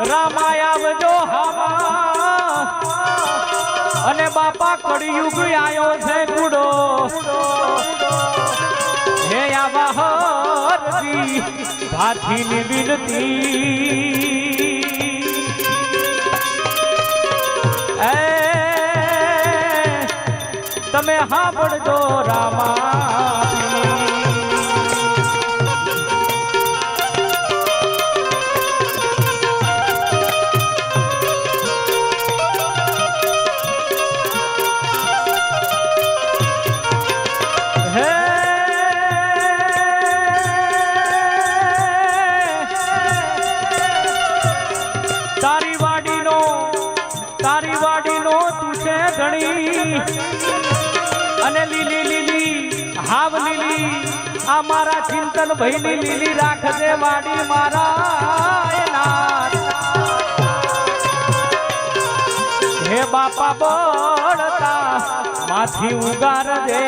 રામાયાવજો હામા અને બાપા કળિયુગ આયો છે કુડો હે આવાહરજી ભાથીની વિનતી તમે સાંભળજો રામા તારી વાડીનો તું છે ઘણી અને લીલી લીલી હાવ લીલી આ મારા ચિંતન ભાઈની લીલી રાખજે વાડી મારા હે બાપા બોલતા માથી ઉગારજે